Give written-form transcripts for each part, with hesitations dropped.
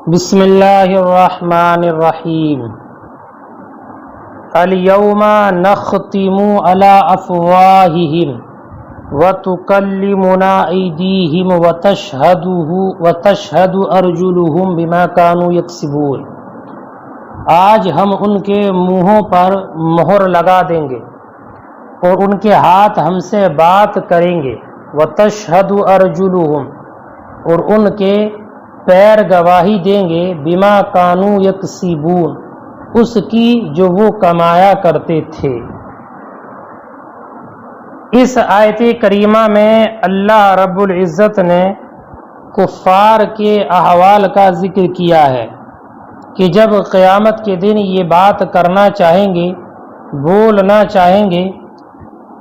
بسم اللہ الرحمن الرحیم الیوم نختم علی افواہہم وتکلمنا ایدیہم وتشہد ارجلہم بما کانوا یکسبون۔ آج ہم ان کے منہوں پر مہر لگا دیں گے اور ان کے ہاتھ ہم سے بات کریں گے۔ وتشہد ارجلہم، اور ان کے پیر گواہی دیں گے، بما کانوا یکسبون، اس کی جو وہ کمایا کرتے تھے۔ اس آیت کریمہ میں اللہ رب العزت نے کفار کے احوال کا ذکر کیا ہے کہ جب قیامت کے دن یہ بات کرنا چاہیں گے، بولنا چاہیں گے،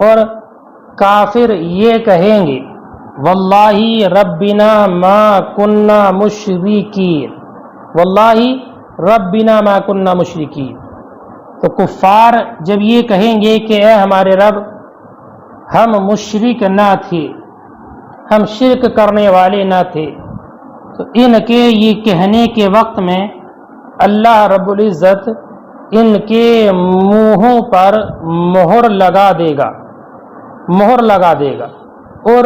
اور کافر یہ کہیں گے واللہ ربنا ما کننا مشرکین، واللہ ربنا ما کننا مشرکین۔ تو کفار جب یہ کہیں گے کہ اے ہمارے رب ہم مشرک نہ تھے، ہم شرک کرنے والے نہ تھے، تو ان کے یہ کہنے کے وقت میں اللہ رب العزت ان کے منہوں پر مہر لگا دے گا، مہر لگا دے گا، اور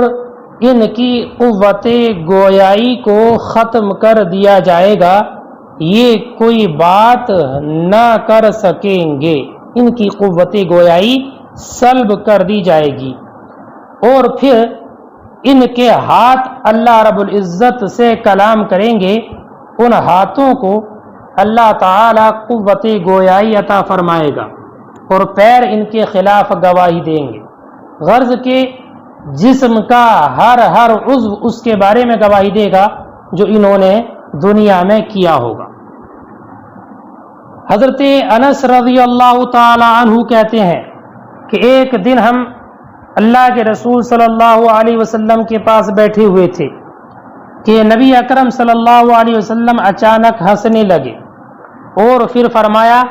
ان کی قوت گویائی کو ختم کر دیا جائے گا، یہ کوئی بات نہ کر سکیں گے، ان کی قوت گویائی سلب کر دی جائے گی۔ اور پھر ان کے ہاتھ اللہ رب العزت سے کلام کریں گے، ان ہاتھوں کو اللہ تعالی قوت گویائی عطا فرمائے گا، اور پیر ان کے خلاف گواہی دیں گے، غرض کے جسم کا ہر عضو اس کے بارے میں گواہی دے گا جو انہوں نے دنیا میں کیا ہوگا۔ حضرت انس رضی اللہ تعالی عنہ کہتے ہیں کہ ایک دن ہم اللہ کے رسول صلی اللہ علیہ وسلم کے پاس بیٹھے ہوئے تھے کہ نبی اکرم صلی اللہ علیہ وسلم اچانک ہنسنے لگے، اور پھر فرمایا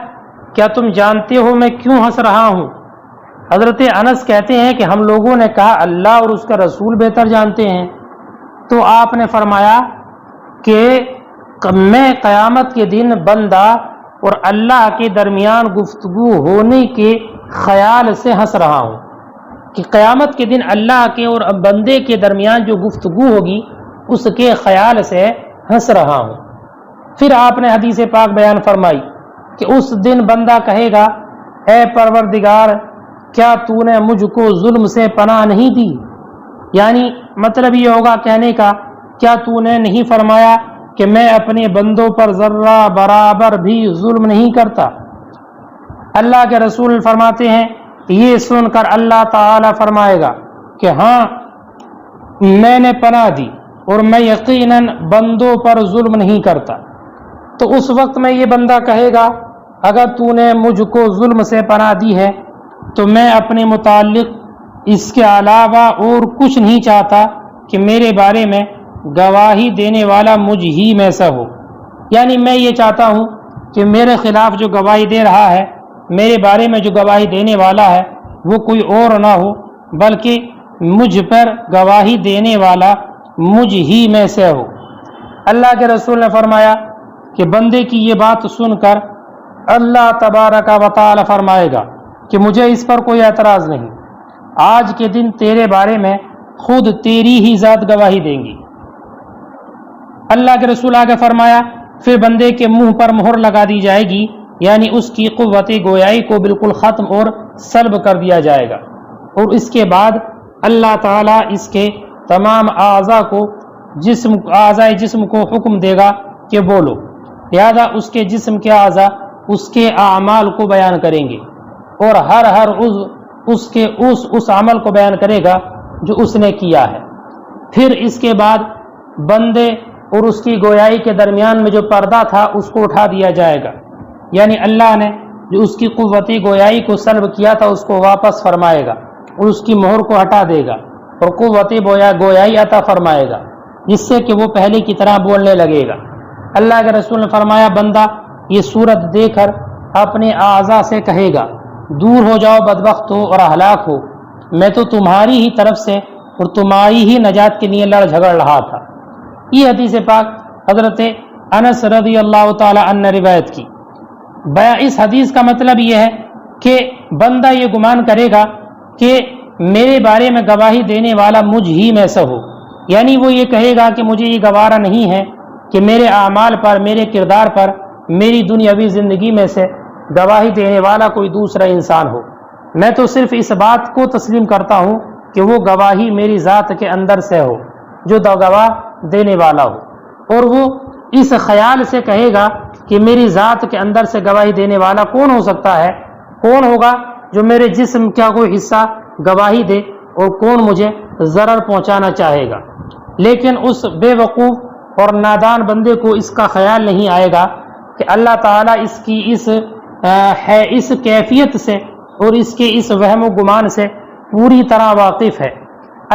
کیا تم جانتے ہو میں کیوں ہنس رہا ہوں؟ حضرت انس کہتے ہیں کہ ہم لوگوں نے کہا اللہ اور اس کا رسول بہتر جانتے ہیں۔ تو آپ نے فرمایا کہ میں قیامت کے دن بندہ اور اللہ کے درمیان گفتگو ہونے کے خیال سے ہنس رہا ہوں، کہ قیامت کے دن اللہ کے اور بندے کے درمیان جو گفتگو ہوگی اس کے خیال سے ہنس رہا ہوں۔ پھر آپ نے حدیث پاک بیان فرمائی کہ اس دن بندہ کہے گا اے پروردگار کیا تو نے مجھ کو ظلم سے پناہ نہیں دی؟ یعنی مطلب یہ ہوگا کہنے کا کیا تو نے نہیں فرمایا کہ میں اپنے بندوں پر ذرہ برابر بھی ظلم نہیں کرتا؟ اللہ کے رسول فرماتے ہیں یہ سن کر اللہ تعالی فرمائے گا کہ ہاں میں نے پناہ دی اور میں یقیناً بندوں پر ظلم نہیں کرتا۔ تو اس وقت میں یہ بندہ کہے گا اگر تو نے مجھ کو ظلم سے پناہ دی ہے تو میں اپنے متعلق اس کے علاوہ اور کچھ نہیں چاہتا کہ میرے بارے میں گواہی دینے والا مجھ ہی میں سے ہو، یعنی میں یہ چاہتا ہوں کہ میرے خلاف جو گواہی دے رہا ہے، میرے بارے میں جو گواہی دینے والا ہے وہ کوئی اور نہ ہو بلکہ مجھ پر گواہی دینے والا مجھ ہی میں سے ہو۔ اللہ کے رسول نے فرمایا کہ بندے کی یہ بات سن کر اللہ تبارک و تعالی فرمائے گا کہ مجھے اس پر کوئی اعتراض نہیں، آج کے دن تیرے بارے میں خود تیری ہی ذات گواہی دیں گی۔ اللہ کے رسول آگے فرمایا پھر بندے کے منہ پر مہر لگا دی جائے گی، یعنی اس کی قوت گویائی کو بالکل ختم اور سلب کر دیا جائے گا، اور اس کے بعد اللہ تعالیٰ اس کے تمام اعضاء جسم کو حکم دے گا کہ بولو، لہذا اس کے جسم کے اعضاء اس کے اعمال کو بیان کریں گے، اور ہر عضو اس عمل کو بیان کرے گا جو اس نے کیا ہے۔ پھر اس کے بعد بندے اور اس کی گویائی کے درمیان میں جو پردہ تھا اس کو اٹھا دیا جائے گا، یعنی اللہ نے جو اس کی قوت گویائی کو سلب کیا تھا اس کو واپس فرمائے گا اور اس کی مہر کو ہٹا دے گا اور قوت گویائی عطا فرمائے گا، جس سے کہ وہ پہلے کی طرح بولنے لگے گا۔ اللہ کے رسول نے فرمایا بندہ یہ صورت دیکھ کر اپنے اعضاء سے کہے گا دور ہو جاؤ بدبخت ہو اور ہلاک ہو، میں تو تمہاری ہی طرف سے اور تمہاری ہی نجات کے لیے لڑ جھگڑ رہا تھا۔ یہ حدیث پاک حضرت انس رضی اللہ تعالی عنہ نے روایت کی۔ اس حدیث کا مطلب یہ ہے کہ بندہ یہ گمان کرے گا کہ میرے بارے میں گواہی دینے والا مجھ ہی میں سے ہو، یعنی وہ یہ کہے گا کہ مجھے یہ گوارا نہیں ہے کہ میرے اعمال پر، میرے کردار پر، میری دنیاوی زندگی میں سے گواہی دینے والا کوئی دوسرا انسان ہو۔ میں تو صرف اس بات کو تسلیم کرتا ہوں کہ وہ گواہی میری ذات کے اندر سے ہو جو گواہ دینے والا ہو، اور وہ اس خیال سے کہے گا کہ میری ذات کے اندر سے گواہی دینے والا کون ہو سکتا ہے، کون ہوگا جو میرے جسم کا کوئی حصہ گواہی دے اور کون مجھے ضرر پہنچانا چاہے گا۔ لیکن اس بے وقوف اور نادان بندے کو اس کا خیال نہیں آئے گا کہ اللہ تعالیٰ اس کی اس کیفیت سے اور اس کے اس وہم و گمان سے پوری طرح واقف ہے۔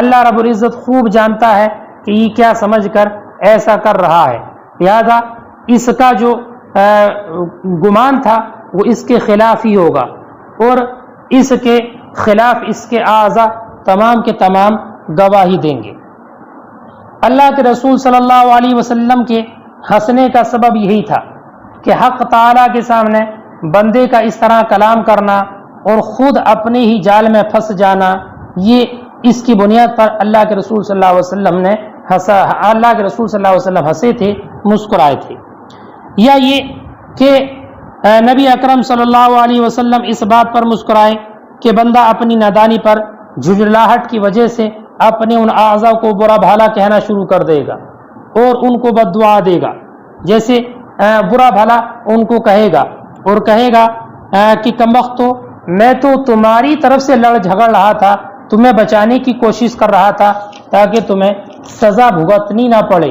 اللہ رب العزت خوب جانتا ہے کہ یہ کیا سمجھ کر ایسا کر رہا ہے، لہذا اس کا جو گمان تھا وہ اس کے خلاف ہی ہوگا، اور اس کے خلاف اس کے اعضاء تمام کے تمام گواہی دیں گے۔ اللہ کے رسول صلی اللہ علیہ وسلم کے ہنسنے کا سبب یہی تھا کہ حق تعالیٰ کے سامنے بندے کا اس طرح کلام کرنا اور خود اپنے ہی جال میں پھنس جانا، یہ اس کی بنیاد پر اللہ کے رسول صلی اللہ علیہ وسلم نے اللہ کے رسول صلی اللہ علیہ وسلم ہنسے تھے، مسکرائے تھے، یا یہ کہ نبی اکرم صلی اللہ علیہ وسلم اس بات پر مسکرائے کہ بندہ اپنی نادانی پر جھجھلاہٹ کی وجہ سے اپنے ان اعضاء کو برا بھلا کہنا شروع کر دے گا اور ان کو بد دعا دے گا، جیسے برا بھلا ان کو کہے گا اور کہے گا کہ کمبختو، میں تو تمہاری طرف سے لڑ جھگڑ رہا تھا، تمہیں بچانے کی کوشش کر رہا تھا تاکہ تمہیں سزا بھگتنی نہ پڑے،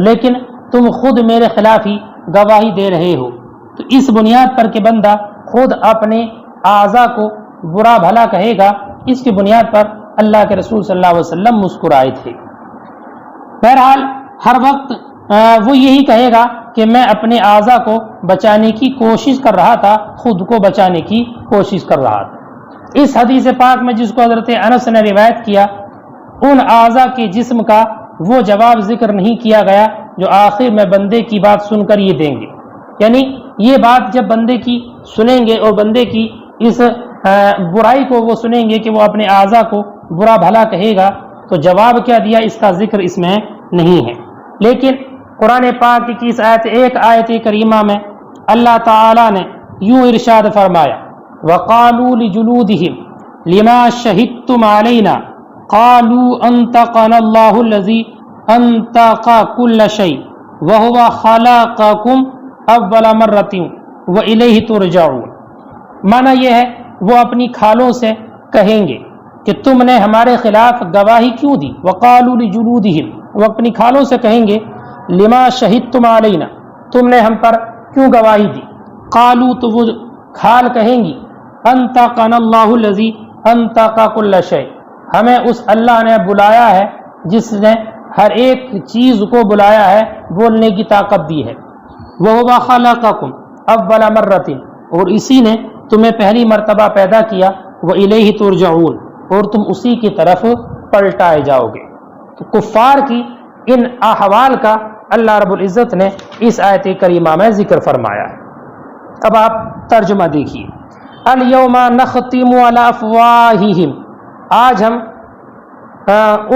لیکن تم خود میرے خلاف ہی گواہی دے رہے ہو۔ تو اس بنیاد پر کہ بندہ خود اپنے اعضاء کو برا بھلا کہے گا، اس کی بنیاد پر اللہ کے رسول صلی اللہ علیہ وسلم مسکرائے تھے۔ بہرحال ہر وقت وہ یہی کہے گا کہ میں اپنے اعضاء کو بچانے کی کوشش کر رہا تھا، خود کو بچانے کی کوشش کر رہا تھا۔ اس حدیث پاک میں جس کو حضرت انس نے روایت کیا، ان اعضاء کے جسم کا وہ جواب ذکر نہیں کیا گیا جو آخر میں بندے کی بات سن کر یہ دیں گے، یعنی یہ بات جب بندے کی سنیں گے اور بندے کی اس برائی کو وہ سنیں گے کہ وہ اپنے اعضاء کو برا بھلا کہے گا، تو جواب کیا دیا اس کا ذکر اس میں نہیں ہے۔ لیکن قرآن پاک کی اس ایک آیت کریمہ میں اللہ تعالی نے یوں ارشاد فرمایا، وَقَالُوا لِجُلُودِهِمْ لِمَا شَهِدتُّمْ عَلَيْنَا قَالُوا أَنطَقَنَا اللَّهُ الَّذِي أَنطَقَ كُلَّ شَيْءٍ وَهُوَ خَلَقَكُمْ أَوَّلَ مَرَّةٍ وَإِلَيْهِ تُرْجَعُونَ۔ معنی یہ ہے وہ اپنی کھالوں سے کہیں گے کہ تم نے ہمارے خلاف گواہی کیوں دی، وَقَالُوا لِجُلُودِهِمْ، وہ اپنی کھالوں سے کہیں گے، لِمَا شَهِدتُّمْ عَلَيْنَا، تم نے ہم پر کیوں گواہی دی، قالوا، تو وہ کھال کہیں گی، انطقنا اللہ الذی انطق کل شیء، ہمیں اس اللہ نے بلایا ہے جس نے ہر ایک چیز کو بلایا ہے، بولنے کی طاقت دی ہے، وَهُوَ خَلَقَكُمْ أَوَّلَ مَرَّةٍ، اور اسی نے تمہیں پہلی مرتبہ پیدا کیا، وَإِلَيْهِ تُرْجَعُونَ، اور تم اسی کی طرف پلٹائے جاؤ گے۔ تو کفار کی ان احوال کا اللہ رب العزت نے اس آیت کریمہ میں ذکر فرمایا ہے۔ اب آپ ترجمہ دیکھیے، الْيَوْمَ نَخْتِمُ عَلَىٰ أَفْوَاهِهِمْ، آج ہم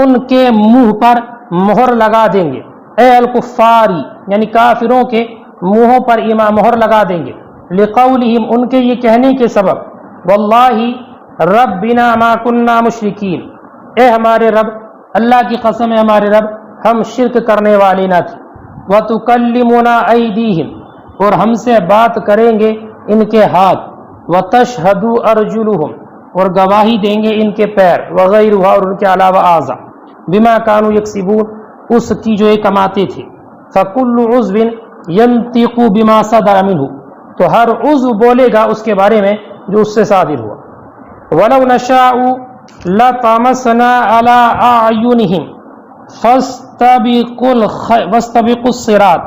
ان کے منہ پر مہر لگا دیں گے، اے الکفاری، یعنی کافروں کے منہوں پر مہر لگا دیں گے، لقولہم، ان کے یہ کہنے کے سبب، واللہ ربنا ما کننا مشرکین، اے ہمارے رب، اللہ کی قسم ہے ہمارے رب، ہم شرک کرنے والے نہ تھے، وتکلمنا ایدیہم، اور ہم سے بات کریں گے ان کے ہاتھ، وتشہد ارجلہم، اور گواہی دیں گے ان کے پیر، وغیرہ، اور ان کے علاوہ اعضاء، بما کانوا یکسبون، اس کی جو یہ کماتے تھے، فکل عضو ینطق بما صدر منہ، تو ہر عضو بولے گا اس کے بارے میں جو اس سے صادر ہوا، وَلَوْ نَشَاءُ لَطَمَسْنَا عَلَىٰ أَعْيُنِهِمْ فَاسْتَبِقُوا الصِّرَاطَ،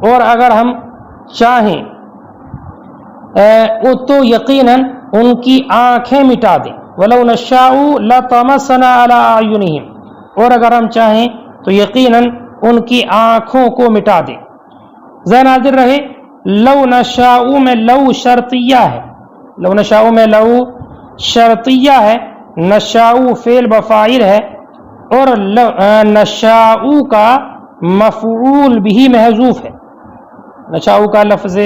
اور اگر ہم چاہیں تو یقیناً ان کی آنکھیں مٹا دیں، وَلَوْ نَشَاءُ لَطَمَسْنَا عَلَىٰ أَعْيُنِهِمْ، اور اگر ہم چاہیں تو یقیناً ان کی آنکھوں کو مٹا دیں، ذہن حاضر رہے لو نشاء میں لو شرطیہ ہے، لو نشاء میں لو شرطیہ ہے، نشاء فعل بفاعل ہے، اور نشاء کا مفعول بھی محذوف ہے، نشاء کا لفظ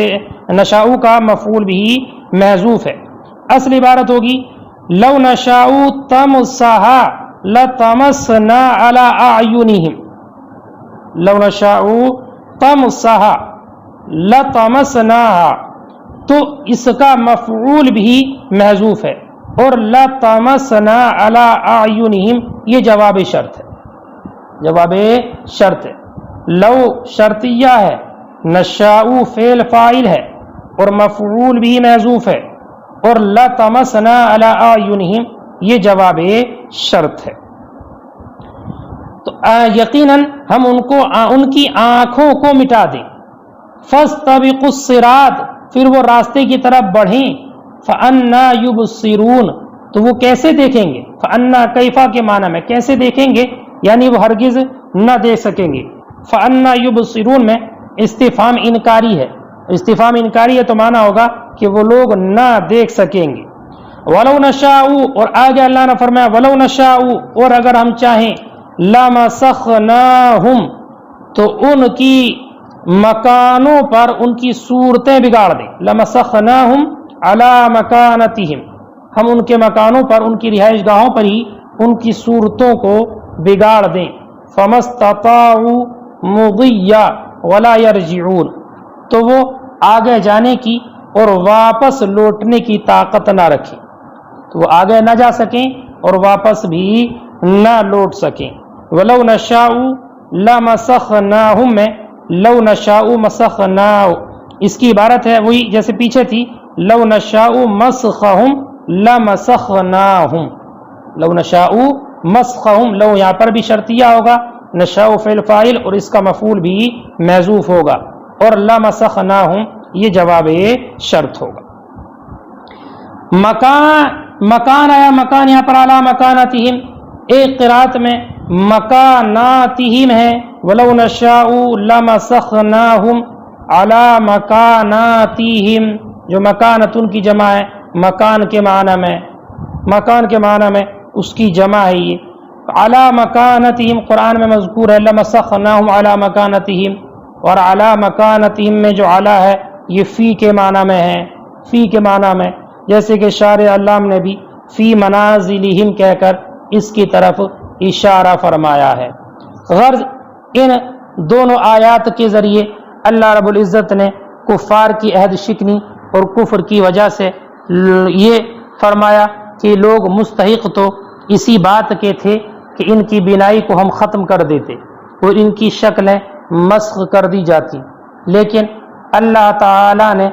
نشاء کا مفعول بھی محذوف ہے۔ اصل عبارت ہوگی لو نشاء تمسھا لطمسنا علی اعینہم، لو نشاء تمسھا لطمسناھا، تو اس کا مفعول بھی محذوف ہے، اور لطمسنا علی اعینہم یہ جواب شرط ہے، جواب شرط ہے۔ لو شرطیہ ہے، نشاء فعل فاعل ہے اور مفعول بھی محذوف ہے، اور لطمسنا علی اعینہم یہ جواب شرط ہے۔ تو یقیناً ہم ان کی آنکھوں کو مٹا دیں، فاستبقوا الصراط، پھر وہ راستے کی طرف بڑھیں، فأنا یبصرون، تو وہ کیسے دیکھیں گے؟ فأنا کیفا کے معنی میں کیسے دیکھیں گے، یعنی وہ ہرگز نہ دیکھ سکیں گے۔ فأنا یبصرون میں استفہام انکاری ہے، استفہام انکاری ہے تو معنی ہوگا کہ وہ لوگ نہ دیکھ سکیں گے۔ ولو نشاء، اور آگے اللہ نے فرمایا ولو نشاء، اور اگر ہم چاہیں، لمسخناہم، تو ان کی مکانوں پر ان کی صورتیں بگاڑ دیں، لمسخناہم علی مکانتہم، ہم ان کے مکانوں پر، ان کی رہائش گاہوں پر ہی ان کی صورتوں کو بگاڑ دیں۔ فمستطاعوا مضیا ولا یرجعون، تو وہ آگے جانے کی اور واپس لوٹنے کی طاقت نہ رکھیں، تو وہ آگے نہ جا سکیں اور واپس بھی نہ لوٹ سکیں۔ ولو نشاء لمسخناہم میں لو نشاء مسخناہ، اس کی عبارت ہے وہی جیسے پیچھے تھی لو نشاء مسخہم لمسخناہم، لو نشاء مسخہم، لو یہاں پر بھی شرطیہ ہوگا، نشاء فعل فاعل اور اس کا مفعول بھی محذوف ہوگا، اور لمسخناہم یہ جواب شرط ہوگا۔ مکان آیا، مکان یہاں پر اعلیٰ مکاناتہم، ایک قرات میں مکاناتہم ہے، ولو نشاء لمسخناہم علی مکاناتہم، جو مکانتن کی جمع ہے، مکان کے معنی میں، مکان کے معنی میں اس کی جمع ہے یہ، علی مکانتہم قرآن میں مذکور ہے، لمسخناہم علی مکانتہم، اور علی مکانتہم میں جو علی ہے یہ فی کے معنی میں ہے، فی کے معنی میں، جیسے کہ شارع علام نے بھی فی منازلہم کہہ کر اس کی طرف اشارہ فرمایا ہے۔ غرض ان دونوں آیات کے ذریعے اللہ رب العزت نے کفار کی عہد شکنی اور کفر کی وجہ سے یہ فرمایا کہ لوگ مستحق تو اسی بات کے تھے کہ ان کی بینائی کو ہم ختم کر دیتے اور ان کی شکلیں مسخ کر دی جاتی، لیکن اللہ تعالی نے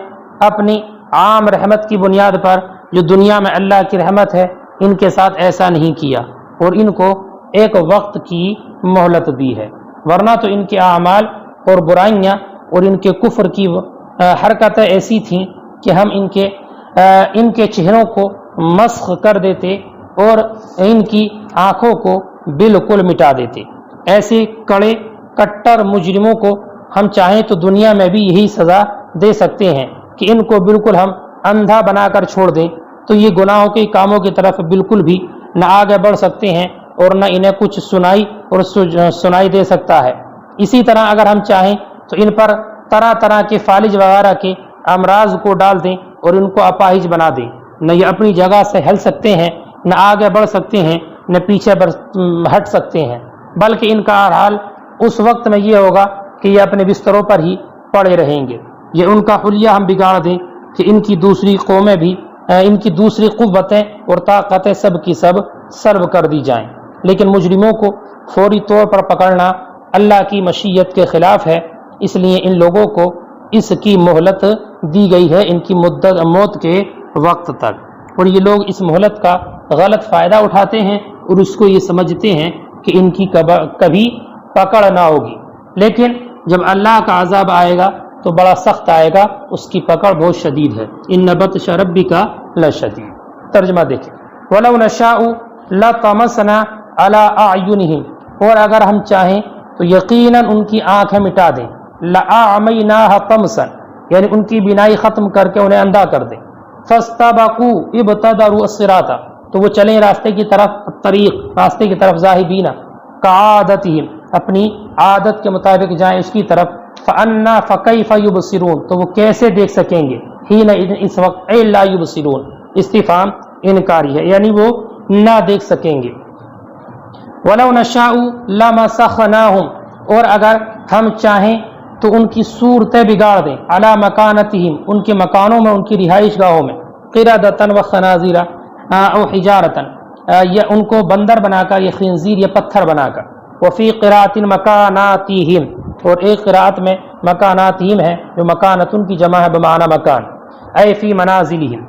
اپنی عام رحمت کی بنیاد پر جو دنیا میں اللہ کی رحمت ہے ان کے ساتھ ایسا نہیں کیا، اور ان کو ایک وقت کی مہلت دی ہے، ورنہ تو ان کے اعمال اور برائیاں اور ان کے کفر کی حرکتیں ایسی تھیں کہ ہم ان کے چہروں کو مسخ کر دیتے اور ان کی آنکھوں کو بالکل مٹا دیتے۔ ایسے کڑے کٹر مجرموں کو ہم چاہیں تو دنیا میں بھی یہی سزا دے سکتے ہیں کہ ان کو بالکل ہم اندھا بنا کر چھوڑ دیں، تو یہ گناہوں کے کاموں کی طرف بالکل بھی نہ آگے بڑھ سکتے ہیں اور نہ انہیں کچھ سنائی دے سکتا ہے۔ اسی طرح اگر ہم چاہیں تو ان پر طرح طرح کے فالج وغیرہ کے امراض کو ڈال دیں اور ان کو اپاہج بنا دیں، نہ یہ اپنی جگہ سے ہل سکتے ہیں، نہ آگے بڑھ سکتے ہیں، نہ پیچھے ہٹ سکتے ہیں، بلکہ ان کا حال اس وقت میں یہ ہوگا کہ یہ اپنے بستروں پر ہی پڑے رہیں گے۔ یہ ان کا حلیہ ہم بگاڑ دیں کہ ان کی دوسری قومیں بھی، ان کی دوسری قوتیں اور طاقتیں سب کی سب سلب کر دی جائیں، لیکن مجرموں کو فوری طور پر پکڑنا اللہ کی مشیت کے خلاف ہے، اس لیے ان لوگوں کو اس کی مہلت دی گئی ہے، ان کی موت کے وقت تک، اور یہ لوگ اس مہلت کا غلط فائدہ اٹھاتے ہیں اور اس کو یہ سمجھتے ہیں کہ ان کی کبھی پکڑ نہ ہوگی، لیکن جب اللہ کا عذاب آئے گا تو بڑا سخت آئے گا، اس کی پکڑ بہت شدید ہے۔ ان بطش ربک لشدید۔ ترجمہ دیکھیں، وَلَوْ نَشَاءُ لَطَمَسْنَا عَلَىٰ أَعْيُنِهِمْ، اور اگر ہم چاہیں تو یقیناً ان کی آنکھیں مٹا دیں، لأعمیناہ طمسا، یعنی ان کی بینائی ختم کر کے انہیں اندھا کر دیں. فاستبقوا ابتدروا الصراط، تو وہ چلیں راستے کی طرف، طریق راستے کی طرف، ذاہبین کعادتہم اپنی عادت کے مطابق جائیں اس کی طرف. فانا فکیف یبصرون، تو وہ کیسے دیکھ سکیں گے، حین اس وقت، اے لا یبصرون استفہام انکاری ہے، یعنی وہ نہ دیکھ سکیں گے. ولو نشاء لمسخناہم، اور اگر ہم چاہیں تو ان کی صورتیں بگاڑ دیں، علی مکانتہم ان کے مکانوں میں، ان کی رہائش گاہوں میں، قردۃ وخنازیر او حجارۃ، یا ان کو بندر بنا کر، یا خنزیر یا پتھر بنا کر. وفی قراءۃ مکاناتہم، اور ایک قراءت میں مکاناتہم ہے جو مکانتن کی جمع ہے بمعنی مکان. اے فی منازلہم،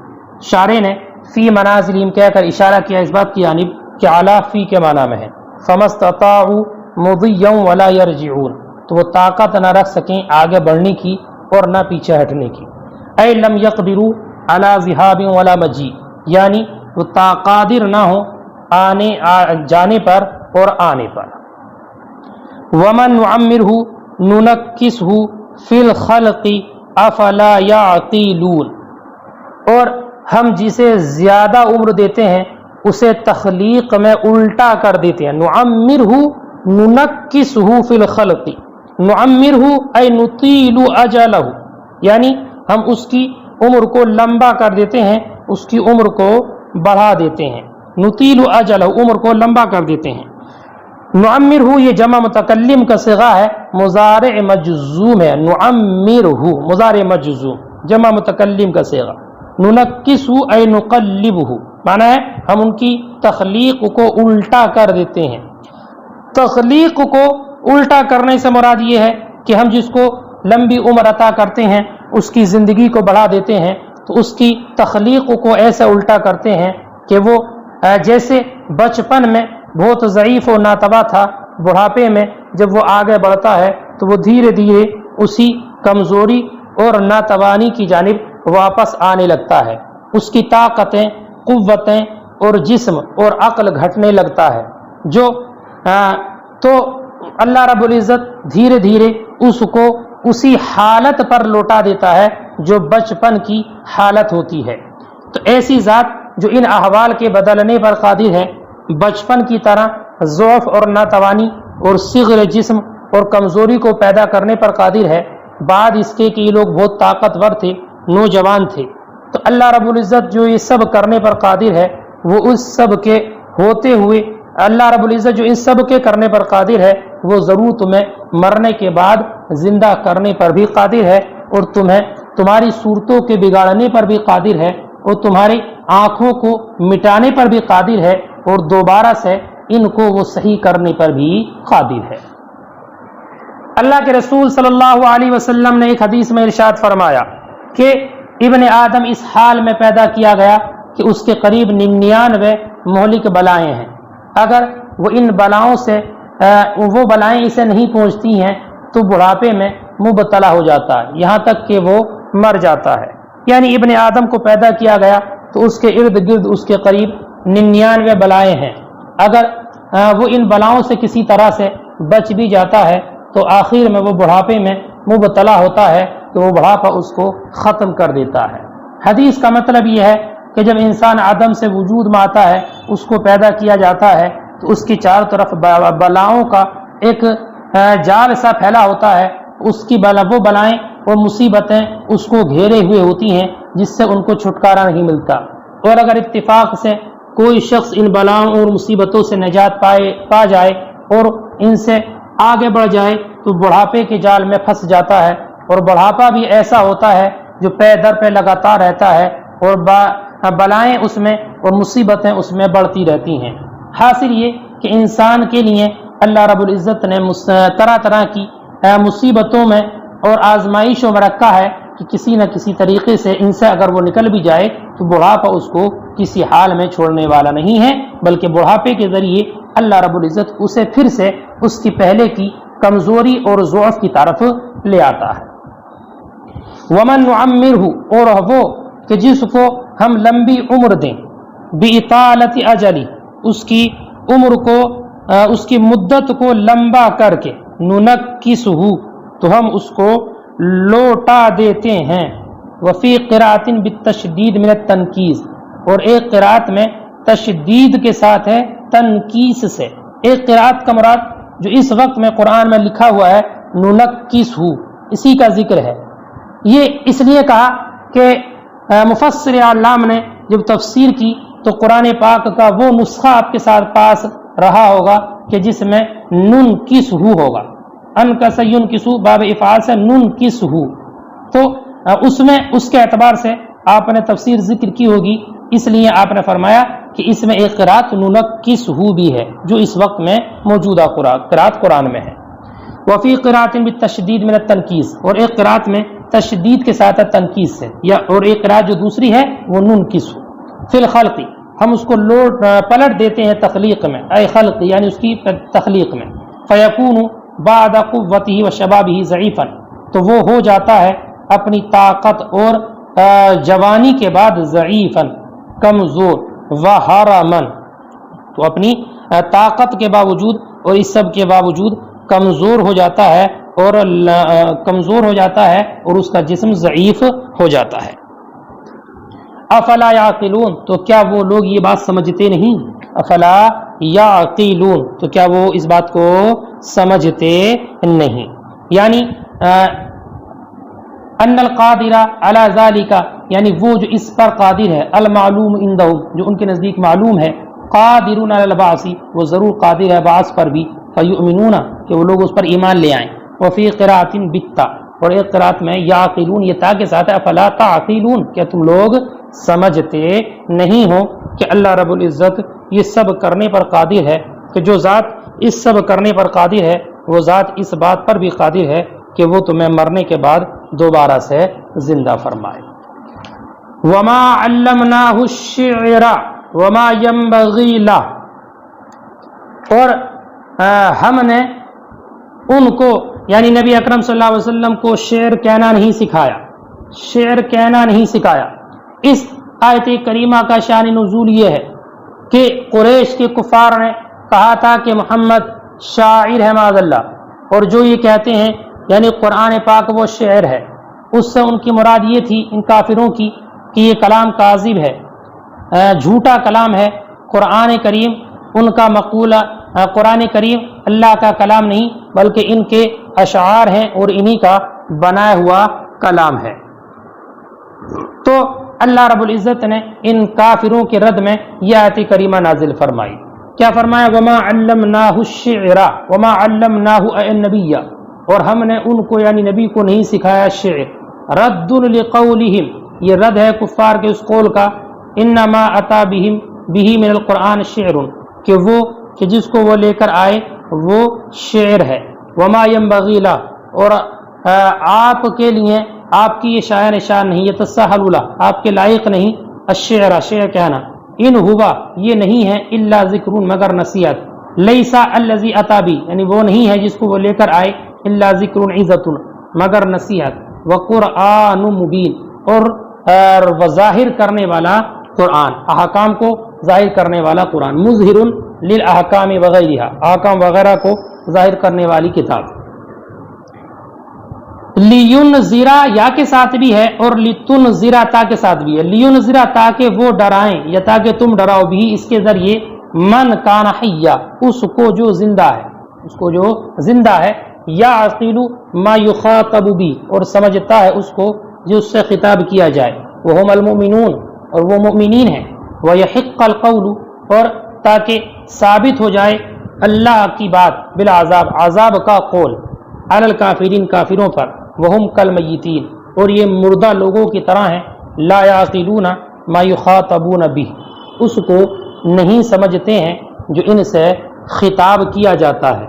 شارح نے فی منازلہم کہہ کر اشارہ کیا اس بات کی جانب کہ علی فی کے معنی میں ہے. فمستطاعوا مضیا ولا یرجعون، تو وہ طاقت نہ رکھ سکیں آگے بڑھنے کی اور نہ پیچھے ہٹنے کی. اے لم یقدروا علی ذہاب ولا مجیء، یعنی وہ قادر نہ ہو جانے پر اور آنے پر. ومن نعمرہ ننکسہ فی الخلق افلا یعقلون، اور ہم جسے زیادہ عمر دیتے ہیں اسے تخلیق میں الٹا کر دیتے ہیں. نعمرہ ننکسہ فی الخلق، نعمرہ اے نطیل اجلہ، یعنی ہم اس کی عمر کو لمبا کر دیتے ہیں، اس کی عمر کو بڑھا دیتے ہیں. نطیل اجلہ، عمر کو لمبا کر دیتے ہیں. نعمرہ یہ جمع متکلم کا صیغہ ہے، مضارع مجزوم ہے. نعمرہ مضارع مجزوم، جمع متکلم کا صیغہ. ننکسہ اے نقلبہ، معنی ہے ہم ان کی تخلیق کو الٹا کر دیتے ہیں. تخلیق کو الٹا کرنے سے مراد یہ ہے کہ ہم جس کو لمبی عمر عطا کرتے ہیں، اس کی زندگی کو بڑھا دیتے ہیں، تو اس کی تخلیق کو ایسا الٹا کرتے ہیں کہ وہ جیسے بچپن میں بہت ضعیف و ناتواں تھا، بڑھاپے میں جب وہ آگے بڑھتا ہے تو وہ دھیرے دھیرے اسی کمزوری اور ناتوانی کی جانب واپس آنے لگتا ہے. اس کی طاقتیں، قوتیں اور جسم اور عقل گھٹنے لگتا ہے. تو اللہ رب العزت دھیرے دھیرے اس کو اسی حالت پر لوٹا دیتا ہے جو بچپن کی حالت ہوتی ہے. تو ایسی ذات جو ان احوال کے بدلنے پر قادر ہے، بچپن کی طرح ضعف اور ناتوانی اور صغر جسم اور کمزوری کو پیدا کرنے پر قادر ہے، بعد اس کے کہ یہ لوگ بہت طاقتور تھے، نوجوان تھے. تو اللہ رب العزت جو یہ سب کرنے پر قادر ہے، وہ اس سب کے ہوتے ہوئے، اللہ رب العزت جو ان سب کے کرنے پر قادر ہے، وہ ضرور تمہیں مرنے کے بعد زندہ کرنے پر بھی قادر ہے، اور تمہاری صورتوں کے بگاڑنے پر بھی قادر ہے، اور تمہاری آنکھوں کو مٹانے پر بھی قادر ہے، اور دوبارہ سے ان کو وہ صحیح کرنے پر بھی قادر ہے. اللہ کے رسول صلی اللہ علیہ وسلم نے ایک حدیث میں ارشاد فرمایا کہ ابن آدم اس حال میں پیدا کیا گیا کہ اس کے قریب 99 مہلک بلائیں ہیں. اگر وہ ان بلاؤں سے وہ بلائیں اسے نہیں پہنچتی ہیں تو بڑھاپے میں مبتلا ہو جاتا ہے، یہاں تک کہ وہ مر جاتا ہے. یعنی ابن آدم کو پیدا کیا گیا تو اس کے ارد گرد اس کے قریب 99 بلائیں ہیں. اگر وہ ان بلاؤں سے کسی طرح سے بچ بھی جاتا ہے تو آخر میں وہ بڑھاپے میں مبتلا ہوتا ہے، تو وہ بڑھاپا اس کو ختم کر دیتا ہے. حدیث کا مطلب یہ ہے کہ جب انسان عدم سے وجود میں آتا ہے، اس کو پیدا کیا جاتا ہے، تو اس کی چاروں طرف بلاؤں کا ایک جال سا پھیلا ہوتا ہے. اس کی وہ بلائیں اور مصیبتیں اس کو گھیرے ہوئے ہوتی ہیں، جس سے ان کو چھٹکارا نہیں ملتا. اور اگر اتفاق سے کوئی شخص ان بلاؤں اور مصیبتوں سے نجات پا جائے اور ان سے آگے بڑھ جائے تو بڑھاپے کے جال میں پھنس جاتا ہے. اور بڑھاپا بھی ایسا ہوتا ہے جو پے در پہ لگاتار رہتا ہے، اور بلائیں اس میں اور مصیبتیں اس میں بڑھتی رہتی ہیں. حاصل یہ کہ انسان کے لیے اللہ رب العزت نے طرح طرح کی مصیبتوں میں اور آزمائشوں میں رکھا ہے کہ کسی نہ کسی طریقے سے ان سے اگر وہ نکل بھی جائے تو بڑھاپا اس کو کسی حال میں چھوڑنے والا نہیں ہے، بلکہ بڑھاپے کے ذریعے اللہ رب العزت اسے پھر سے اس کی پہلے کی کمزوری اور ضعف کی طرف لے آتا ہے. ومن نعمرہ، اور وہ کہ جس کو ہم لمبی عمر دیں، باطالۃ اجلی، اس کی عمر کو، اس کی مدت کو لمبا کر کے، ننکسہ تو ہم اس کو لوٹا دیتے ہیں. وفی قراءۃ بالتشدید من التنکیز، اور ایک قراءت میں تشدید کے ساتھ ہے تنکیس سے. ایک قراءت کا مراد جو اس وقت میں قرآن میں لکھا ہوا ہے ننکسہ، اسی کا ذکر ہے. یہ اس لیے کہا کہ مفسر علام نے جب تفسیر کی تو قرآن پاک کا وہ نسخہ آپ کے ساتھ پاس رہا ہوگا کہ جس میں ننکسہ ہوگا. انکس ینکسہ باب افعال سے ننکسہ، تو اس میں اس کے اعتبار سے آپ نے تفسیر ذکر کی ہوگی، اس لیے آپ نے فرمایا کہ اس میں ایک قرات ننکسہ بھی ہے جو اس وقت میں موجودہ قرات قرآن میں ہے. وفی قراءۃ بالتشدید من التنکیز، اور ایک قرات میں تشدید کے ساتھ تنکیز سے، یا اور ایک قرات جو دوسری ہے وہ ننکسہ. فی الخلق، ہم اس کو پلٹ دیتے ہیں تخلیق میں، اے خلق یعنی اس کی تخلیق میں. فیکون بعد قوتہ و شبابہ ضعیفا، تو وہ ہو جاتا ہے اپنی طاقت اور جوانی کے بعد ضعیفا کمزور، وحرما، تو اپنی طاقت کے باوجود اور اس سب کے باوجود کمزور ہو جاتا ہے اور اس کا جسم ضعیف ہو جاتا ہے. افلا یعقلون، تو کیا وہ لوگ یہ بات سمجھتے نہیں؟ افلا یعقلون، تو کیا وہ اس بات کو سمجھتے نہیں؟ یعنی ان القادر علی ذالک، یعنی وہ جو اس پر قادر ہے، المعلوم عندہم، جو ان کے نزدیک معلوم ہے، قادرون علی البعث، وہ ضرور قادر ہے بعث پر بھی، فیؤمنون، کہ وہ لوگ اس پر ایمان لے آئیں. وفی قراءۃ بالتا، اور ایک قراءت میں یعقلون، یہ تا کے ساتھ ہے، افلا تعقلون، کیا تم لوگ سمجھتے نہیں ہو کہ اللہ رب العزت یہ سب کرنے پر قادر ہے، کہ جو ذات اس سب کرنے پر قادر ہے وہ ذات اس بات پر بھی قادر ہے کہ وہ تمہیں مرنے کے بعد دوبارہ سے زندہ فرمائے. وما علمناہ الشعر وما ينبغی لہ، اور ہم نے ان کو یعنی نبی اکرم صلی اللہ علیہ وسلم کو شعر کہنا نہیں سکھایا، شعر کہنا نہیں سکھایا. اس آیت کریمہ کا شان نزول یہ ہے کہ قریش کے کفار نے کہا تھا کہ محمد شاعر ہے معاذ اللہ، اور جو یہ کہتے ہیں یعنی قرآن پاک وہ شعر ہے، اس سے ان کی مراد یہ تھی ان کافروں کی کہ یہ کلام کاذب ہے، جھوٹا کلام ہے. قرآن کریم ان کا مقولہ، قرآن کریم اللہ کا کلام نہیں بلکہ ان کے اشعار ہیں اور انہی کا بنایا ہوا کلام ہے. تو اللہ رب العزت نے ان کافروں کے رد میں یہ آیت کریمہ نازل فرمائی. کیا فرمایا؟ وما علمناہ الشعر وما علمناہ النبی، اور ہم نے ان کو یعنی نبی کو نہیں سکھایا شعر. رد لقولہم، یہ رد ہے کفار کے اس قول کا، انما اتا بہ من القرآن شعر، کہ وہ کہ جس کو وہ لے کر آئے وہ شعر ہے. وما ينبغی لہ، اور آپ کے لیے آپ کی یہ شاعر شان نہیں، یہ تسہل لہ، آپ کے لائق نہیں الشعر، شعر کہنا. ان ہوا، یہ نہیں ہے، الا ذکر، مگر نصیحت. لیسا الذی اتا بہ، یعنی وہ نہیں ہے جس کو وہ لے کر آئے، الا ذکر عزت، مگر نصیحت. وقرآن مبین، اور ظاہر کرنے والا قرآن، احکام کو ظاہر کرنے والا قرآن. مظہر للاحکام وغیرہ، احکام وغیرہ کو ظاہر کرنے والی کتاب. لینذرا یا کے ساتھ بھی ہے اور لتنذرا تا کے ساتھ بھی ہے. لینذرا تاکہ وہ ڈرائیں یا تاکہ تم ڈراؤ بھی اس کے ذریعے، من کان حیا، اس کو جو زندہ ہے، اس کو جو زندہ ہے، یا عقیل ما یخاطب بھی، اور سمجھتا ہے اس کو جو اس سے خطاب کیا جائے. وہم المؤمنون، اور وہ مؤمنین ہیں. ویحق القول، اور تاکہ ثابت ہو جائے اللہ کی بات، بالعذاب، عذاب کا قول، علی الکافرین، کافروں پر. وہم کالمیتین، اور یہ مردہ لوگوں کی طرح ہیں. لا یعقلون ما یخاطبون بہ، اس کو نہیں سمجھتے ہیں جو ان سے خطاب کیا جاتا ہے.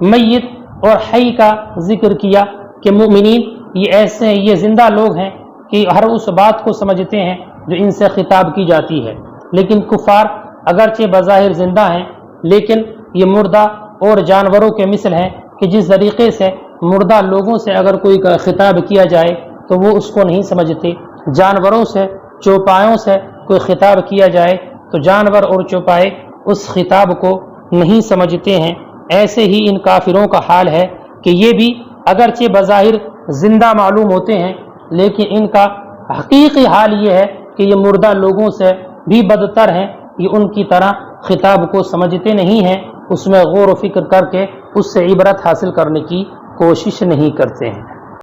میت اور حی کا ذکر کیا کہ مومنین یہ ایسے ہیں، یہ زندہ لوگ ہیں کہ ہر اس بات کو سمجھتے ہیں جو ان سے خطاب کی جاتی ہے. لیکن کفار اگرچہ بظاہر زندہ ہیں لیکن یہ مردہ اور جانوروں کے مثل ہیں کہ جس طریقے سے مردہ لوگوں سے اگر کوئی خطاب کیا جائے تو وہ اس کو نہیں سمجھتے، جانوروں سے، چوپایوں سے کوئی خطاب کیا جائے تو جانور اور چوپائے اس خطاب کو نہیں سمجھتے ہیں. ایسے ہی ان کافروں کا حال ہے کہ یہ بھی اگرچہ بظاہر زندہ معلوم ہوتے ہیں، لیکن ان کا حقیقی حال یہ ہے کہ یہ مردہ لوگوں سے بھی بدتر ہیں، یہ ان کی طرح خطاب کو سمجھتے نہیں ہیں، اس میں غور و فکر کر کے اس سے عبرت حاصل کرنے کی کوشش نہیں کرتے ہیں۔